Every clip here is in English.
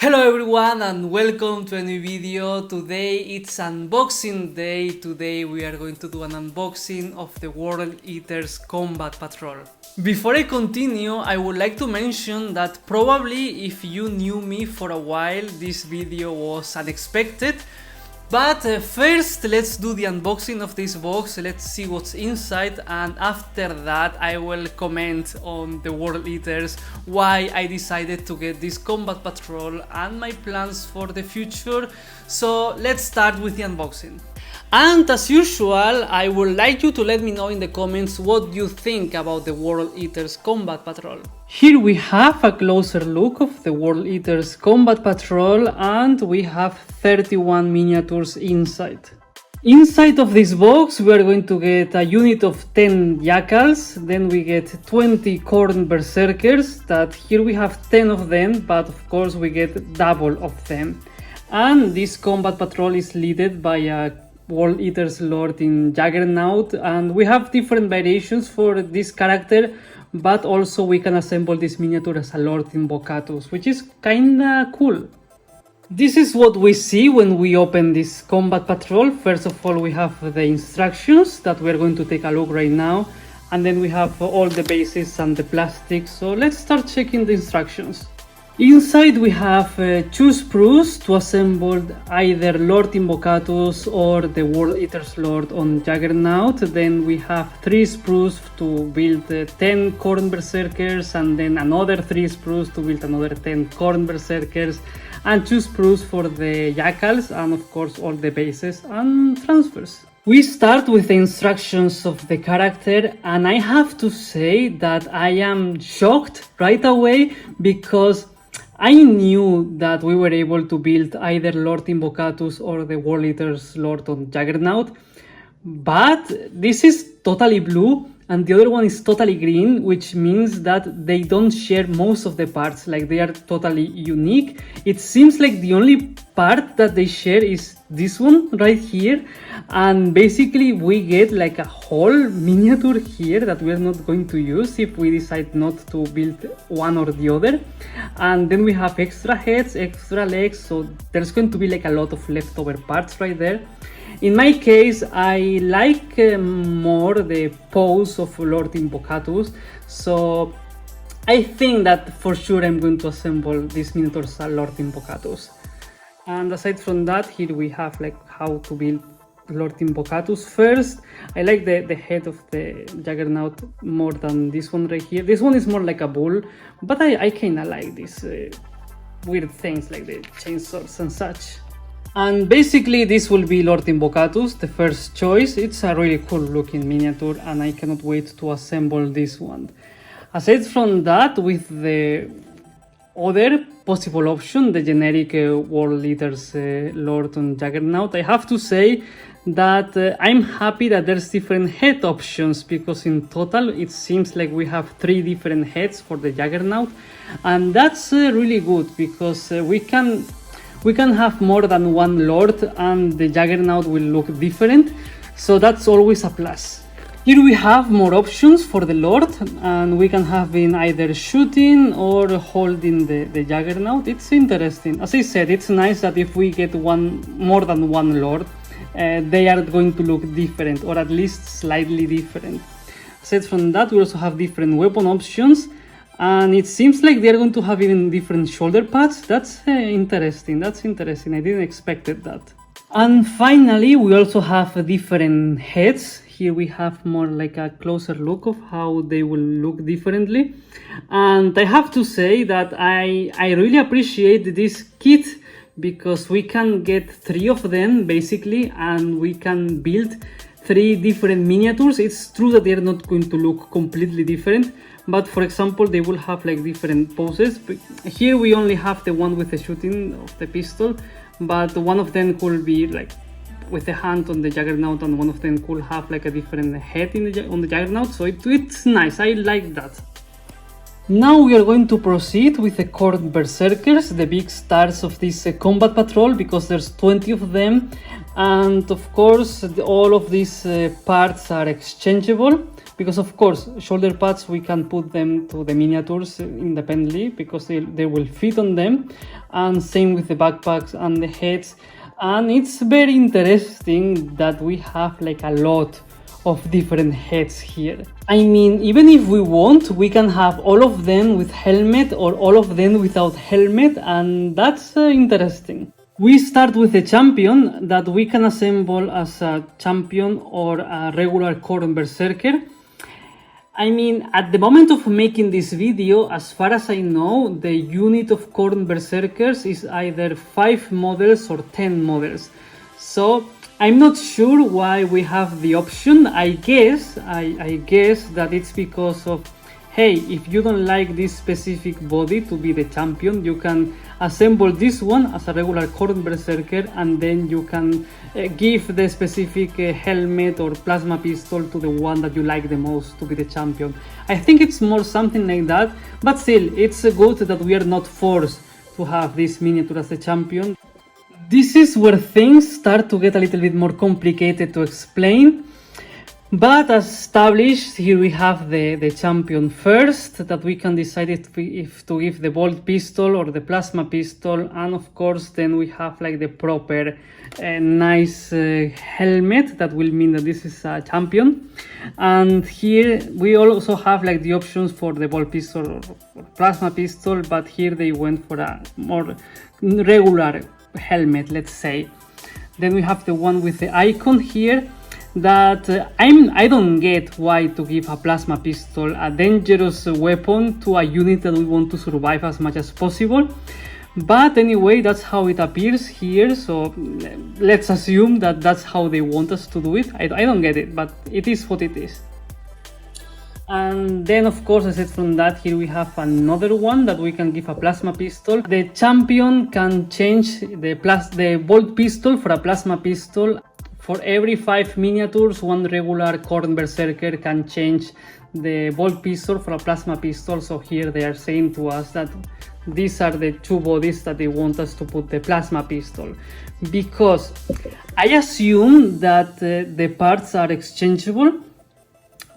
Hello everyone and welcome to a new video. Today it's unboxing day. Today we are going to do an unboxing of the World Eaters Combat Patrol. Before I continue, I would like to mention that probably if you knew me for a while, this video was unexpected. But first let's do the unboxing of this box, let's see what's inside, and after that I will comment on the World Eaters, why I decided to get this combat patrol and my plans for the future. So let's start with the unboxing. And as usual, I would like you to let me know in the comments what you think about the World Eaters Combat Patrol. Here we have a closer look of the World Eaters Combat Patrol, and we have 31 miniatures inside. Inside of this box we are going to get a unit of 10 Jakhals, then we get 20 Khorne Berzerkers, that here we have 10 of them, but of course we get double of them. And this combat patrol is led by a World Eaters Lord in Juggernaut, and we have different variations for this character, but also we can assemble this miniature as a Lord Invocatus, which is kinda cool. This is what we see when we open this combat patrol. First of all, we have the instructions that we're going to take a look right now, and then we have all the bases and the plastic. So let's start checking the instructions. Inside we have 2 sprues to assemble either Lord Invocatus or the World Eaters Lord on Juggernaut. Then we have 3 sprues to build 10 Khorne Berzerkers, and then another 3 sprues to build another 10 Khorne Berzerkers, and 2 sprues for the Jakhals, and of course all the bases and transfers. We start with the instructions of the character, and I have to say that I am shocked right away, because I knew that we were able to build either Lord Invocatus or the World Eaters Lord on Juggernaut, but this is totally blue and the other one is totally green, which means that they don't share most of the parts, like they are totally unique. It seems like the only part that they share is this one right here, and basically we get like a whole miniature here that we are not going to use if we decide not to build one or the other. And then we have extra heads, extra legs, so there's going to be like a lot of leftover parts right there. In my case, I like more the pose of Lord Invocatus, so I think that for sure I'm going to assemble this miniature as Lord Invocatus. And aside from that, here we have like how to build Lord Invocatus. First, I like the head of the Juggernaut more than this one right here. This one is more like a bull, but I kinda like these weird things like the chainsaws and such. And basically this will be Lord Invocatus, the first choice. It's a really cool looking miniature and I cannot wait to assemble this one. Aside from that, with the other possible option, the generic World Eaters Lord on Juggernaut, I have to say that I'm happy that there's different head options, because in total it seems like we have 3 different heads for the Juggernaut, and that's really good, because we can have more than one Lord and the Juggernaut will look different, so that's always a plus. Here we have more options for the Lord, and we can have in either shooting or holding the Juggernaut. It's interesting. As I said, it's nice that if we get more than one Lord, they are going to look different, or at least slightly different. Aside from that, we also have different weapon options, and it seems like they're going to have even different shoulder pads. That's interesting. I didn't expect that. And finally, we also have different heads. Here we have more like a closer look of how they will look differently. And I have to say that I really appreciate this kit, because we can get 3 of them basically, and we can build 3 different miniatures. It's true that they're not going to look completely different, but for example they will have like different poses. Here we only have the one with the shooting of the pistol, but one of them could be like with the hand on the Juggernaut, and one of them could have like a different head on the Juggernaut, so it's nice. I like that. Now we are going to proceed with the Khorne Berzerkers, the big stars of this combat patrol, because there's 20 of them, and of course all of these parts are exchangeable, because of course shoulder pads we can put them to the miniatures independently because they will fit on them, and same with the backpacks and the heads. And it's very interesting that we have like a lot of different heads here. I mean, even if we want, we can have all of them with helmet or all of them without helmet, and that's interesting. We start with the champion that we can assemble as a champion or a regular Khorne Berzerker. I mean, at the moment of making this video, as far as I know, the unit of Khorne Berzerkers is either 5 models or 10 models. So I'm not sure why we have the option. I guess that it's because of, hey, if you don't like this specific body to be the champion, you can assemble this one as a regular Khorne Berzerker, and then you can give the specific helmet or plasma pistol to the one that you like the most to be the champion. I think it's more something like that, but still, it's good that we are not forced to have this miniature as the champion. This is where things start to get a little bit more complicated to explain. But as established, here we have the champion first, that we can decide if to give the bolt pistol or the plasma pistol, and of course then we have like the proper nice helmet that will mean that this is a champion. And here we also have like the options for the bolt pistol or plasma pistol, but here they went for a more regular helmet, let's say. Then we have the one with the icon here, that I don't get why to give a plasma pistol, a dangerous weapon, to a unit that we want to survive as much as possible. But anyway, that's how it appears here, so let's assume that that's how they want us to do it. I don't get it, but it is what it is. And then of course, aside from that, here we have another one that we can give a plasma pistol. The champion can change the bolt pistol for a plasma pistol. For every 5 miniatures, one regular Khorne Berzerker can change the bolt pistol for a plasma pistol. So here they are saying to us that these are the 2 bodies that they want us to put the plasma pistol, because I assume that the parts are exchangeable.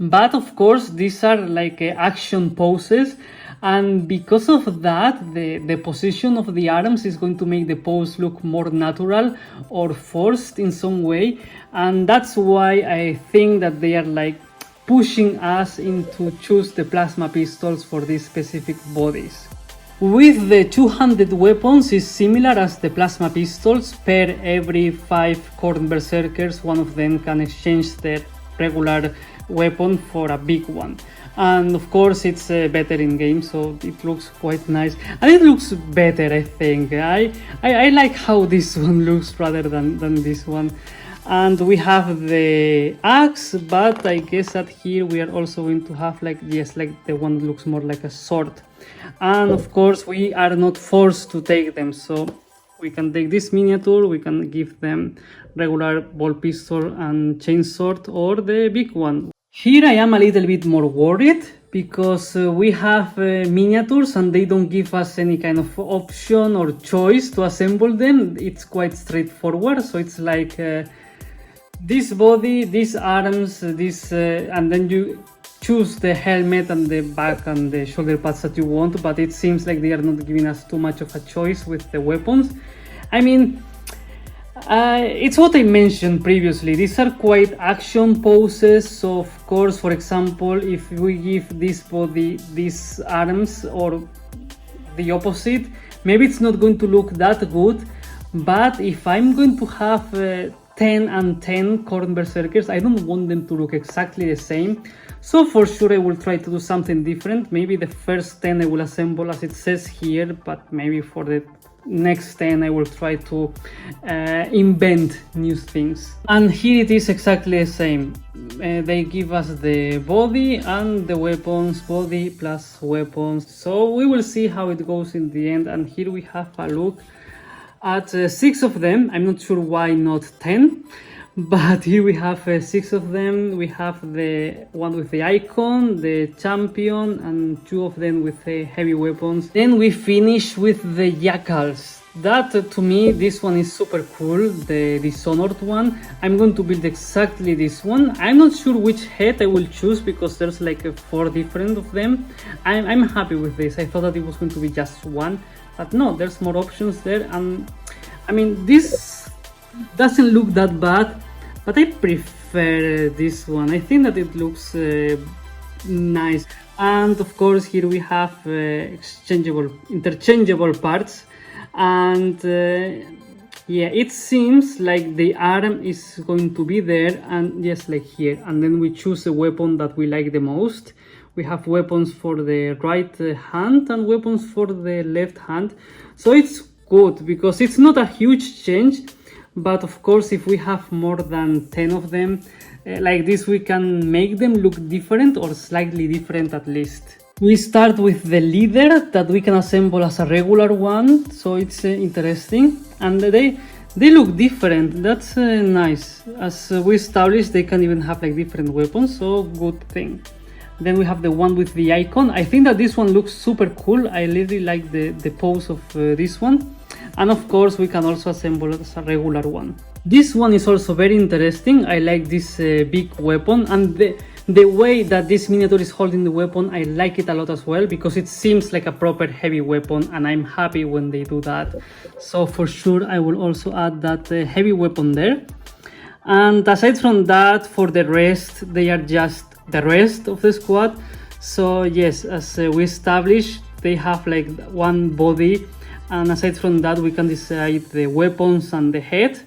But of course, these are like action poses, and because of that, the position of the arms is going to make the pose look more natural or forced in some way, and that's why I think that they are like pushing us into choose the plasma pistols for these specific bodies. With the 200 weapons is similar as the plasma pistols. Per every 5 Khorne Berzerkers, one of them can exchange their regular weapon for a big one, and of course it's better in game, so it looks quite nice, and it looks better. I think I like how this one looks rather than this one. And we have the axe, but I guess that here we are also going to have like, yes, like the one that looks more like a sword. And of course we are not forced to take them, so we can take this miniature, we can give them regular bolt pistol and chainsword, or the big one. Here I am a little bit more worried, because we have miniatures and they don't give us any kind of option or choice to assemble them. It's quite straightforward, so it's like this body, these arms, this and then you choose the helmet and the back and the shoulder pads that you want, but it seems like they are not giving us too much of a choice with the weapons. I mean, it's what I mentioned previously, these are quite action poses, so of course, for example, if we give this body these arms or the opposite, maybe it's not going to look that good. But if I'm going to have 10 and 10 Khorne Berzerkers, I don't want them to look exactly the same. So for sure I will try to do something different. Maybe the first 10 I will assemble as it says here, but maybe for the next 10 I will try to invent new things. And here it is exactly the same. They give us the body and the weapons, body plus weapons. So we will see how it goes in the end. And here we have a look at 6 of them. I'm not sure why not 10. But here we have 6 of them. We have the one with the icon, the champion, and 2 of them with the heavy weapons. Then we finish with the Jakhals. That to me, this one is super cool, the Dishonored one. I'm going to build exactly this one. I'm not sure which head I will choose because there's like 4 different of them. I'm happy with this. I thought that it was going to be just one, But no, there's more options there, and I mean, this doesn't look that bad, but I prefer this one. I think that it looks nice. And of course here we have interchangeable parts, and yeah, it seems like the arm is going to be there, and just like here, and then we choose a weapon that we like the most. We have weapons for the right hand and weapons for the left hand, so it's good because it's not a huge change, but of course if we have more than 10 of them like this, we can make them look different or slightly different at least. We start with the leader that we can assemble as a regular one, so it's interesting, and they look different. That's nice. As we established, they can even have like different weapons, so good thing. Then we have the one with the icon. I think that this one looks super cool. I really like the pose of this one. And of course we can also assemble it as a regular one. This one is also very interesting. I like this big weapon, and the way that this miniature is holding the weapon, I like it a lot as well, because it seems like a proper heavy weapon, and I'm happy when they do that. So for sure I will also add that heavy weapon there. And aside from that, for the rest, they are just the rest of the squad. So yes, as we established, they have like one body, and aside from that we can decide the weapons and the head,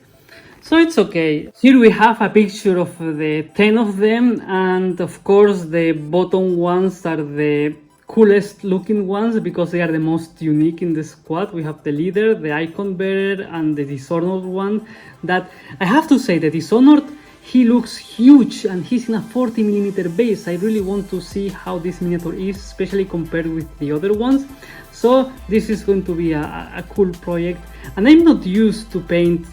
so it's okay. Here we have a picture of the 10 of them, and of course the bottom ones are the coolest looking ones because they are the most unique in the squad. We have the leader, the icon bearer, and the dishonored one. That I have to say, the dishonored, he looks huge, and he's in a 40mm base. I really want to see how this miniature is, especially compared with the other ones. So this is going to be a cool project, and I'm not used to paint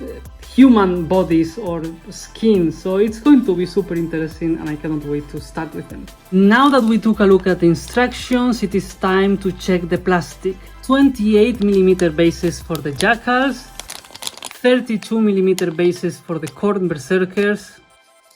human bodies or skin, so it's going to be super interesting, and I cannot wait to start with them. Now that we took a look at the instructions, it is time to check the plastic. 28mm bases for the Jakhals, 32mm bases for the Khorne Berzerkers,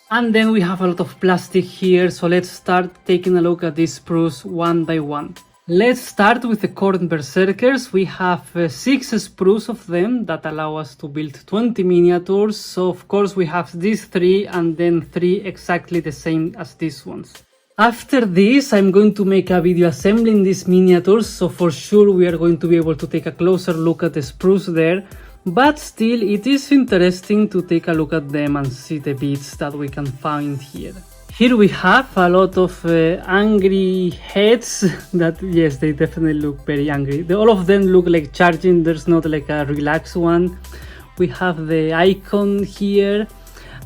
and then we have a lot of plastic here, so let's start taking a look at these sprues one by one. Let's start with the Khorne Berzerkers. We have 6 sprues of them that allow us to build 20 miniatures, so of course we have these 3 and then 3 exactly the same as these ones. After this, I'm going to make a video assembling these miniatures, so for sure we are going to be able to take a closer look at the sprues there. But still, it is interesting to take a look at them and see the bits that we can find here. Here we have a lot of angry heads that, yes, they definitely look very angry. All of them look like charging, there's not like a relaxed one. We have the icon here,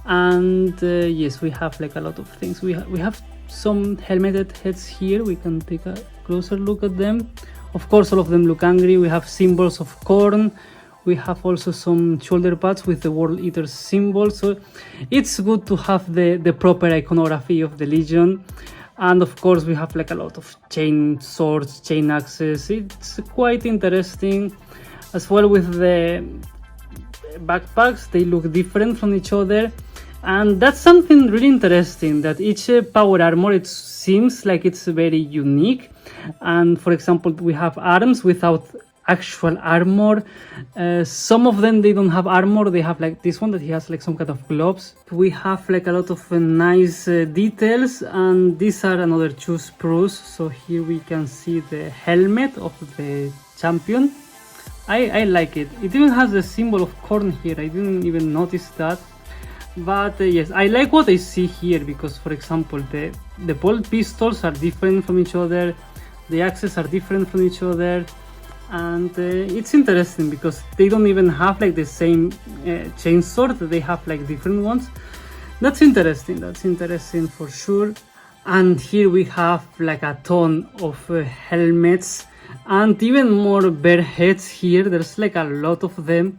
and yes, we have like a lot of things. We have some helmeted heads here, we can take a closer look at them. Of course, all of them look angry. We have symbols of Khorne. We have also some shoulder pads with the World Eater's symbol, so it's good to have the proper iconography of the Legion. And of course we have like a lot of chain swords, chain axes. It's quite interesting. As well with the backpacks, they look different from each other, and that's something really interesting, that each power armor, it seems like it's very unique. And for example, we have arms without actual armor. Some of them, they don't have armor, they have like this one that he has like some kind of gloves. We have like a lot of nice details, and these are another 2 sprues. So here we can see the helmet of the champion. I like it. It even has the symbol of Khorne here. I didn't even notice that. But yes, I like what I see here, because for example the bolt pistols are different from each other, the axes are different from each other. And it's interesting because they don't even have like the same chainsword, they have like different ones. That's interesting for sure. And here we have like a ton of helmets, and even more bear heads here. There's like a lot of them,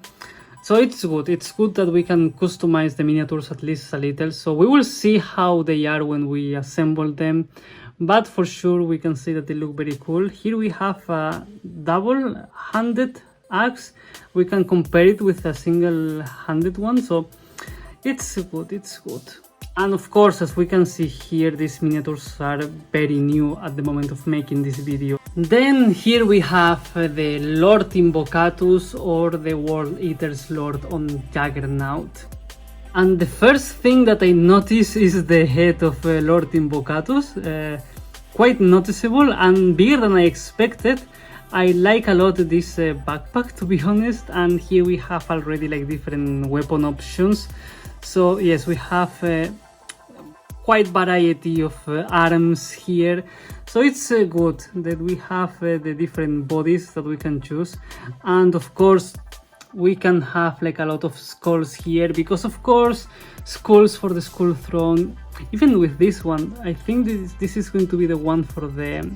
so it's good that we can customize the miniatures at least a little. So we will see how they are when we assemble them, but for sure we can see that they look very cool. Here we have a double-handed axe. We can compare it with a single-handed one, so it's good. And of course, as we can see here, these miniatures are very new at the moment of making this video. Then here we have the Lord Invocatus, or the World Eater's Lord on Juggernaut. And the first thing that I notice is the head of Lord Invocatus, quite noticeable and bigger than I expected. I like a lot this backpack, to be honest, and here we have already like different weapon options. So yes, we have quite variety of arms here, so it's good that we have the different bodies that we can choose. And of course we can have like a lot of skulls here, because of course skulls for the Skull Throne. Even with this one, I think this is going to be the one for the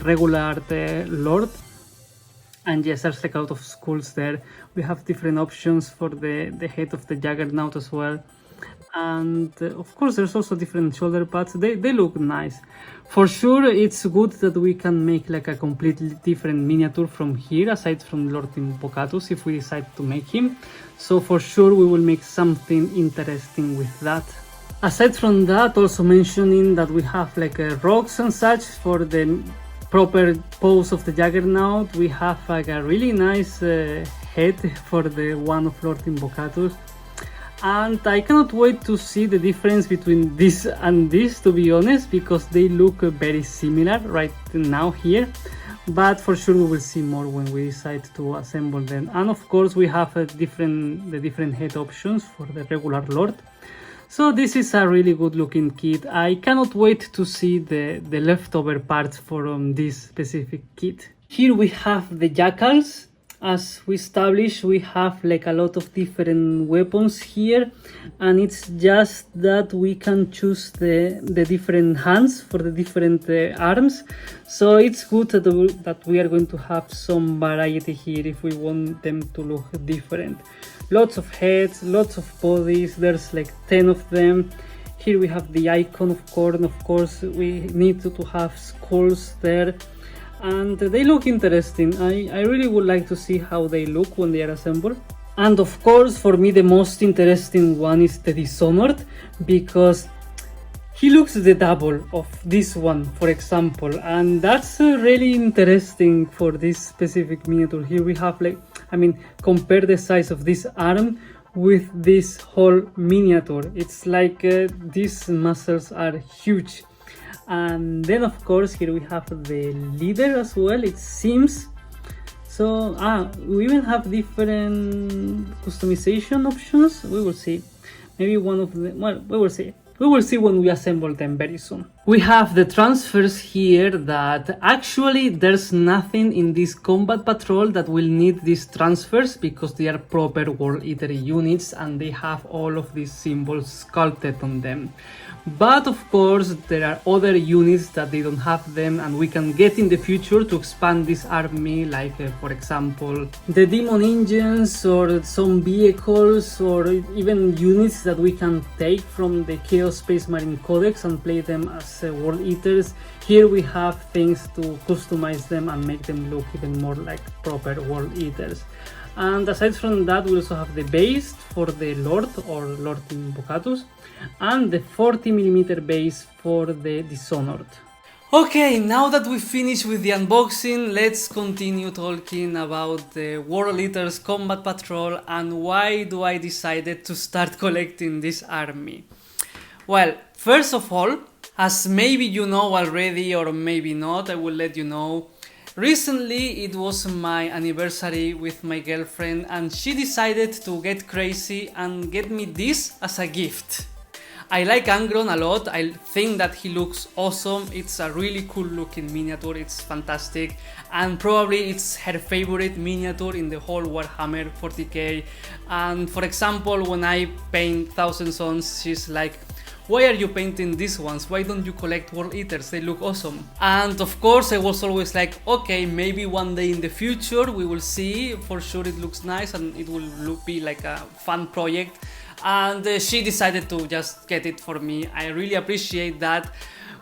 regular Lord. And yes, there's like a lot of skulls there. We have different options for the head of the Juggernaut as well. And of course there's also different shoulder pads. They look nice. For sure it's good that we can make like a completely different miniature from here, aside from Lord Invocatus, if we decide to make him. So for sure we will make something interesting with that. Aside from that, also mentioning that we have like rocks and such for the proper pose of the Juggernaut. We have like a really nice head for the one of Lord Invocatus. And I cannot wait to see the difference between this and this, to be honest, because they look very similar right now here. But for sure we will see more when we decide to assemble them. And of course we have the different head options for the regular Lord. So this is a really good looking kit. I cannot wait to see the leftover parts from this specific kit. Here we have the Jakhals. As we established, we have like a lot of different weapons here, and it's just that we can choose the different hands for the different arms. So it's good that we are going to have some variety here if we want them to look different. Lots of heads, lots of bodies, there's like 10 of them. Here we have the icon of Khorne. Of course we need to have skulls there. And they look interesting. I really would like to see how they look when they are assembled. And of course, for me the most interesting one is the Dishonored, because he looks the double of this one, for example, and that's really interesting for this specific miniature. Here we have like, I mean, compare the size of this arm with this whole miniature. It's like these muscles are huge. And then of course here we have the leader as well, it seems. So we even have different customization options. We will see. Maybe one of them, well, we will see. We will see when we assemble them very soon. We have the transfers here that actually there's nothing in this combat patrol that will need these transfers, because they are proper World Eater units and they have all of these symbols sculpted on them. But of course there are other units that they don't have them, and we can get in the future to expand this army, like for example the demon engines or some vehicles, or even units that we can take from the Chaos Space Marine Codex and play them as World Eaters. Here we have things to customize them and make them look even more like proper World Eaters. And aside from that, we also have the base for the Lord or Lord Invocatus, and the 40mm base for the Dishonored. Okay, now that we finished with the unboxing, let's continue talking about the World Eaters Combat Patrol and why do I decided to start collecting this army. Well, first of all, as maybe you know already or maybe not, I will let you know. Recently it was my anniversary with my girlfriend and she decided to get crazy and get me this as a gift. I like Angron a lot, I think that he looks awesome, it's a really cool looking miniature, it's fantastic, and probably it's her favorite miniature in the whole Warhammer 40k. And for example, when I paint Thousand Sons, she's like, why are you painting these ones? Why don't you collect World Eaters? They look awesome. And of course I was always like, okay, maybe one day in the future we will see. For sure it looks nice and it will be like a fun project. And she decided to just get it for me. I really appreciate that.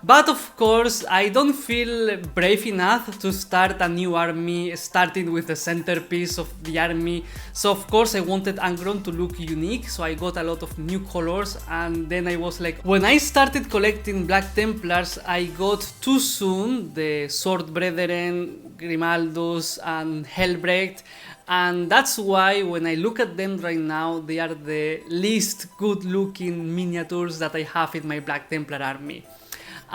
But of course, I don't feel brave enough to start a new army starting with the centerpiece of the army. So of course I wanted Angron to look unique, so I got a lot of new colors, and then I was like, when I started collecting Black Templars, I got too soon the Sword Brethren, Grimaldus and Helbrecht, and that's why when I look at them right now, they are the least good looking miniatures that I have in my Black Templar army.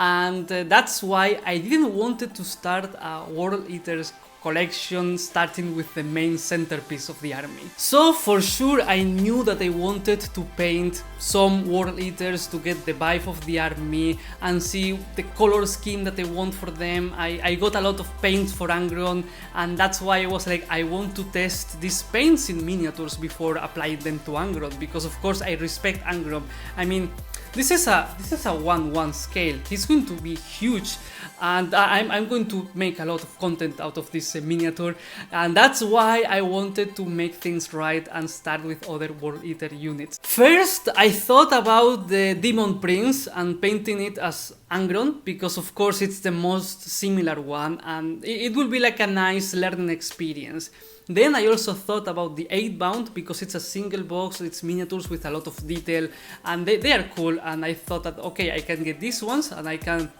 And that's why I didn't want to start a World Eaters collection starting with the main centerpiece of the army. So for sure I knew that I wanted to paint some World Eaters to get the vibe of the army and see the color scheme that I want for them. I got a lot of paints for Angron, and that's why I was like, I want to test these paints in miniatures before applying them to Angron, because of course I respect Angron. I mean, this is a 1-1 scale. He's going to be huge, and I'm going to make a lot of content out of this miniature, and that's why I wanted to make things right and start with other World Eater units. First, I thought about the Demon Prince and painting it as Angron, because of course it's the most similar one, and it will be like a nice learning experience. Then I also thought about the 8-bound, because it's a single box, it's miniatures with a lot of detail, and they are cool, and I thought that okay, I can get these ones and I can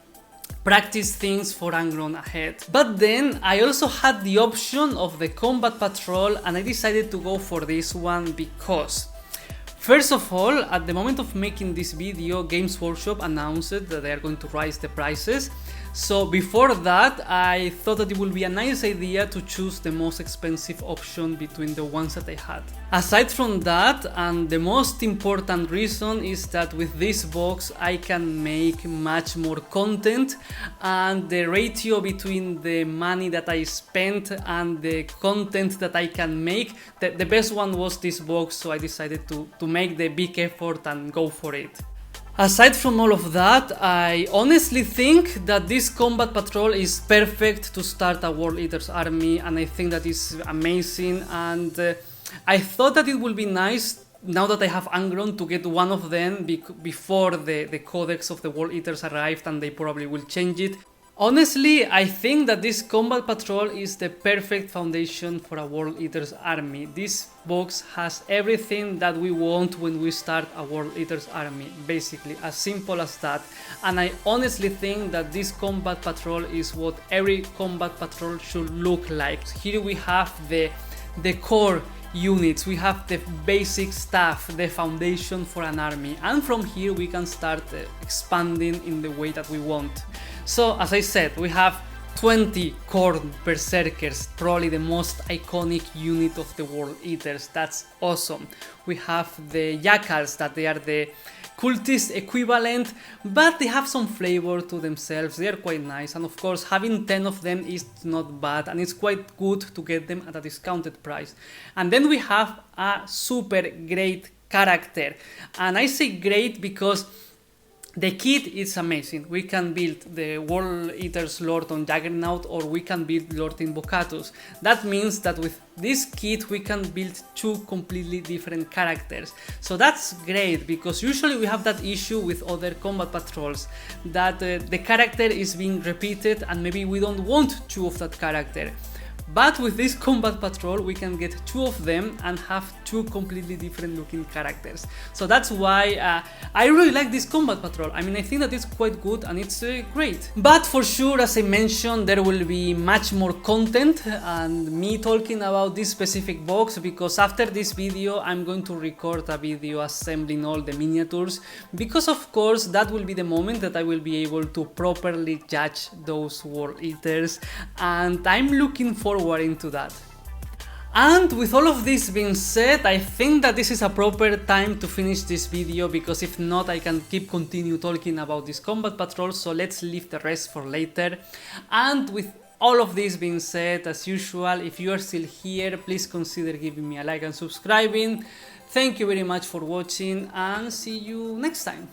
practice things for Angron ahead. But then I also had the option of the Combat Patrol, and I decided to go for this one because first of all, at the moment of making this video, Games Workshop announced that they are going to raise the prices. So before that, I thought that it would be a nice idea to choose the most expensive option between the ones that I had. Aside from that, and the most important reason, is that with this box I can make much more content, and the ratio between the money that I spent and the content that I can make, the best one was this box, so I decided to make the big effort and go for it. Aside from all of that, I honestly think that this Combat Patrol is perfect to start a World Eaters army, and I think that is amazing, and I thought that it would be nice, now that I have Angron, to get one of them before the Codex of the World Eaters arrived, and they probably will change it. Honestly, I think that this Combat Patrol is the perfect foundation for a World Eaters army. This box has everything that we want when we start a World Eaters army, basically, as simple as that. And I honestly think that this Combat Patrol is what every Combat Patrol should look like. Here we have the core units, we have the basic stuff, the foundation for an army, and from here we can start expanding in the way that we want. So as I said, we have 20 Khorne Berzerkers, probably the most iconic unit of the World Eaters. That's awesome. We have the Jakhals, that they are the cultist equivalent, but they have some flavor to themselves. They are quite nice, and of course having 10 of them is not bad, and it's quite good to get them at a discounted price. And then we have a super great character, and I say great because the kit is amazing. We can build the World Eaters Lord on Juggernaut, or we can build Lord Invocatus. That means that with this kit we can build two completely different characters. So that's great, because usually we have that issue with other Combat Patrols, that the character is being repeated and maybe we don't want two of that character. But with this Combat Patrol we can get two of them and have two completely different looking characters. So that's why I really like this Combat Patrol. I mean, I think that it's quite good and it's great. But for sure, as I mentioned, there will be much more content and me talking about this specific box, because after this video I'm going to record a video assembling all the miniatures, because of course that will be the moment that I will be able to properly judge those World Eaters, and I'm looking forward into that. And with all of this being said, I think that this is a proper time to finish this video, because if not I can continue talking about this Combat Patrol, so let's leave the rest for later. And with all of this being said, as usual, if you are still here, please consider giving me a like and subscribing. Thank you very much for watching, and see you next time.